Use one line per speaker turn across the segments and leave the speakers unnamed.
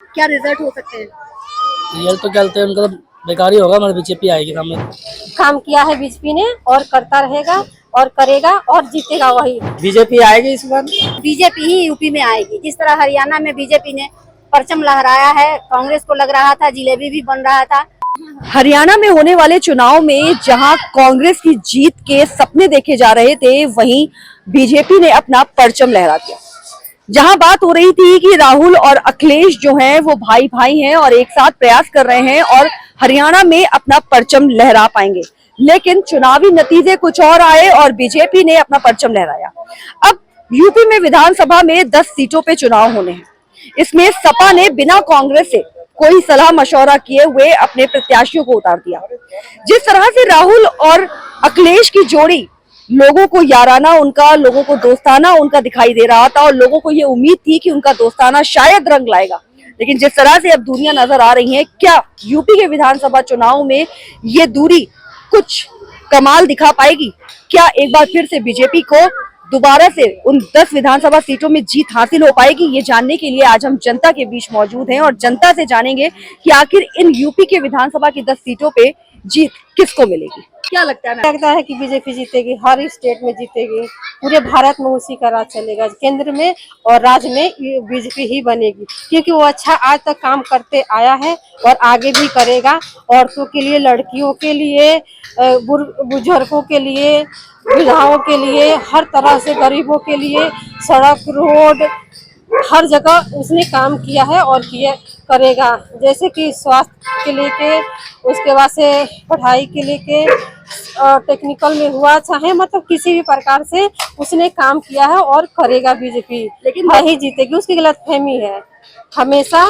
क्या रिजल्ट हो सकते हैं?
रिजल्ट तो चलते हैं उनका तो बेकार ही होगा, मतलब बीजेपी आएगी सामने।
काम किया है बीजेपी ने और करता रहेगा और करेगा और जीतेगा वही।
बीजेपी आएगी इस बार।
बीजेपी ही यूपी में आएगी। जिस तरह हरियाणा में बीजेपी ने परचम लहराया है, कांग्रेस को लग रहा था जिलेबी भी बन रहा था। हरियाणा में होने वाले चुनाव में जहां कांग्रेस की जीत के सपने देखे जा रहे थे, वहीं बीजेपी ने अपना परचम लहरा दिया। जहां बात हो रही थी कि राहुल और अखिलेश जो हैं वो भाई भाई हैं और एक साथ प्रयास कर रहे हैं और हरियाणा में अपना परचम लहरा पाएंगे, लेकिन चुनावी नतीजे कुछ और आए और बीजेपी ने अपना परचम लहराया। अब यूपी में विधानसभा में 10 सीटों पे चुनाव होने हैं। इसमें सपा ने बिना कांग्रेस से कोई सलाह मशवरा किए हुए अपने प्रत्याशियों को उतार दिया। जिस तरह से राहुल और अखिलेश की जोड़ी लोगों को याराना उनका, लोगों को दोस्ताना उनका दिखाई दे रहा था और लोगों को ये उम्मीद थी कि उनका दोस्ताना शायद रंग लाएगा, लेकिन जिस तरह से अब दूरियां नजर आ रही हैं, क्या यूपी के विधानसभा चुनाव में ये दूरी कुछ कमाल दिखा पाएगी? क्या एक बार फिर से बीजेपी को दोबारा से उन 10 विधानसभा सीटों में जीत हासिल हो पाएगी? ये जानने के लिए आज हम जनता के बीच मौजूद हैं और जनता से जानेंगे कि आखिर इन यूपी के विधानसभा की 10 सीटों पे जीत किसको मिलेगी। क्या लगता है?
लगता है कि बीजेपी जीतेगी, हर स्टेट में जीतेगी, पूरे भारत में उसी का राज चलेगा। केंद्र में और राज्य में बीजेपी ही बनेगी, क्योंकि वो अच्छा आज तक काम करते आया है और आगे भी करेगा। औरतों के लिए, लड़कियों के लिए, बुजुर्गों के लिए, विधवाओं के लिए, हर तरह से गरीबों के लिए, सड़क रोड हर जगह उसने काम किया है और किए करेगा। जैसे कि स्वास्थ्य के लेके, उसके बाद से पढ़ाई के लेके, टेक्निकल में हुआ, चाहे मतलब किसी भी प्रकार से उसने काम किया है और करेगा बीजेपी। लेकिन वही जीतेगी, उसकी गलतफहमी है। हमेशा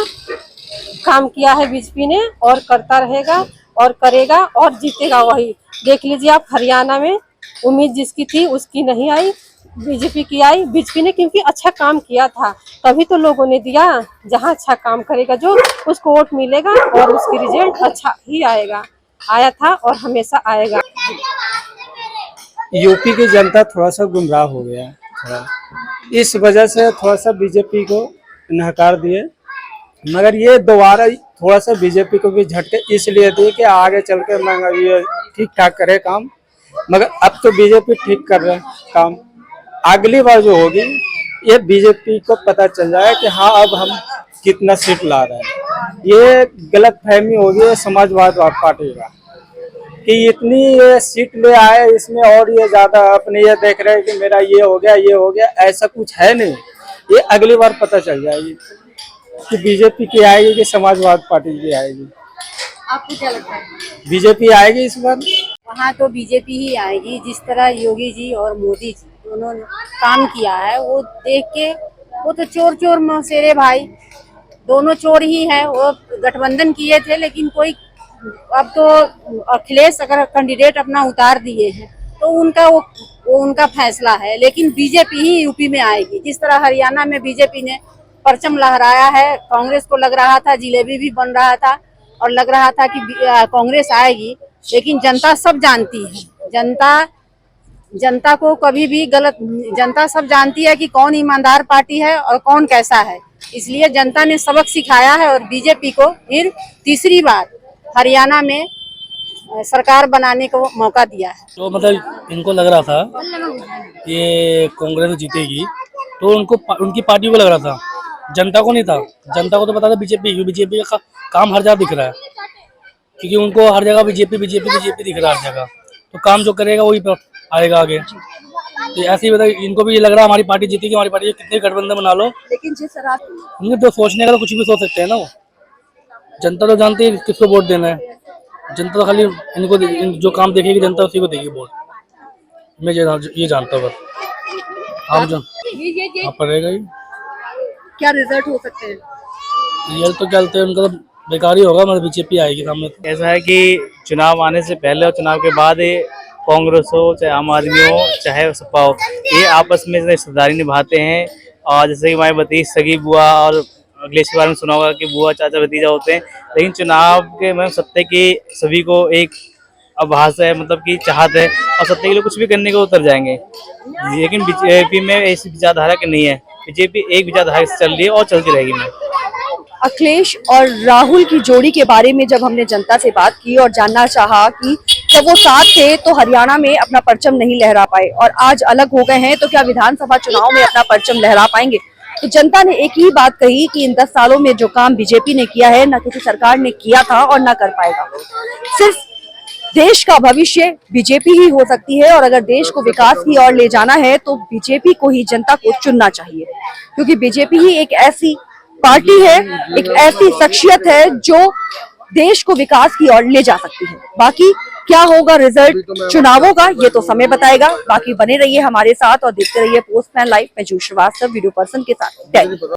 काम किया है बीजेपी ने और करता रहेगा और करेगा और जीतेगा वही। देख लीजिए आप, हरियाणा में उम्मीद जिसकी थी उसकी नहीं आई, बीजेपी की आई। बीजेपी ने क्योंकि अच्छा काम किया था, तभी तो लोगों ने दिया। जहां अच्छा काम करेगा जो, उसको वोट मिलेगा और उसकी रिजल्ट अच्छा ही आएगा, आया था और हमेशा आएगा।
यूपी की जनता थोड़ा सा गुमराह हो गया है, थोड़ा इस वजह से थोड़ा सा बीजेपी को नकार दिए। मगर ये दोबारा थोड़ा सा बीजेपी को भी झटके इसलिए दिए कि आगे चल के ये ठीक ठाक करे काम। मगर अब तो बीजेपी ठीक कर रहे हैं काम। अगली बार जो होगी, ये बीजेपी को पता चल जाए कि हाँ अब हम कितना सीट ला रहे हैं। ये गलत फहमी होगी समाजवाद पार्टी का कि इतनी ये सीट ले आए, इसमें और ये ज्यादा अपने ये देख रहे हैं कि मेरा ये हो गया, ये हो गया। ऐसा कुछ है नहीं। ये अगली बार पता चल जाएगी कि बीजेपी की आएगी कि समाजवाद पार्टी की आएगी।
आपको क्या लगता है?
बीजेपी आएगी इस बार।
वहाँ तो बीजेपी ही आएगी। जिस तरह योगी जी और मोदी जी दोनों ने काम किया है, वो देख के, वो तो चोर चोर मौसेरे भाई, दोनों चोर ही है। वो गठबंधन किए थे, लेकिन कोई, अब तो अखिलेश अगर कैंडिडेट अपना उतार दिए हैं तो उनका वो उनका फैसला है, लेकिन बीजेपी ही यूपी में आएगी। जिस तरह हरियाणा में बीजेपी ने परचम लहराया है, कांग्रेस को लग रहा था जिलेबी भी बन रहा था और लग रहा था कि कांग्रेस आएगी, लेकिन जनता सब जानती है। जनता को कभी भी गलत, जनता सब जानती है कि कौन ईमानदार पार्टी है और कौन कैसा है। इसलिए जनता ने सबक सिखाया है और बीजेपी को फिर तीसरी बार हरियाणा में सरकार बनाने को मौका दिया है।
तो मतलब इनको लग रहा था ये कांग्रेस जीतेगी, तो उनकी पार्टी को लग रहा था, जनता को नहीं था। जनता को तो पता था बीजेपी का काम हर जगह दिख रहा है, क्योंकि उनको हर जगह बीजेपी दिख रहा है हर जगह। तो काम जो करेगा वही आएगा आगे। तो ऐसे ही बताइए, इनको भी ये लग रहा है हमारी पार्टी जीतेगी, हमारी पार्टी, कितने गठबंधन बना लो,
लेकिन जिस तरह
उनके तो सोचने का तो कुछ भी सोच सकते हैं ना। वो जनता तो जानती है किसको वोट देना है। जनता तो खाली इनको जो काम देखेगी जनता उसी को देगी वोट। मैं ये जानता हूँ। आप पड़ेगा ही।
क्या रिजल्ट हो सकते हैं?
रिजल्ट तो चलते हैं उनका तो बेकार ही होगा, मतलब बीजेपी आएगी सामने।
ऐसा है कि चुनाव आने से पहले और चुनाव के बाद कांग्रेस हो, चाहे आम आदमी हो, चाहे सपा हो, ये आपस में रिश्तेदारी निभाते हैं। और जैसे कि हमारे भतीज, सगी बुआ, और अखिलेश के बारे में सुना होगा कि बुआ चाचा भतीजा होते हैं। लेकिन चुनाव के मतलब सत्य की सभी को एक आभास है, मतलब कि चाहत है, और सत्य के लिए कुछ भी करने को उतर जाएंगे। लेकिन बीजेपी में ऐसी विचारधारा की नहीं है। बीजेपी एक विचारधारा से चल रही है और चलती रहेगी।
अखिलेश और राहुल की जोड़ी के बारे में जब हमने जनता से बात की और जानना चाहा कि जब वो साथ थे तो हरियाणा में अपना परचम नहीं लहरा पाए और आज अलग हो गए हैं तो क्या विधानसभा चुनाव में अपना परचम लहरा पाएंगे, तो जनता ने एक ही बात कही कि इन 10 सालों में जो काम बीजेपी ने किया है न किसी सरकार ने किया था और न कर पाएगा। सिर्फ देश का भविष्य बीजेपी ही हो सकती है और अगर देश को विकास की ओर ले जाना है तो बीजेपी को ही जनता को चुनना चाहिए, क्योंकि बीजेपी ही एक ऐसी पार्टी है, एक ऐसी शख्सियत है जो देश को विकास की ओर ले जा सकती है। बाकी क्या होगा रिजल्ट चुनावों का ये तो समय बताएगा। बाकी बने रहिए हमारे साथ और देखते रहिए पोस्टमैन लाइव में। जू श्रीवास्तव वीडियो पर्सन के साथ।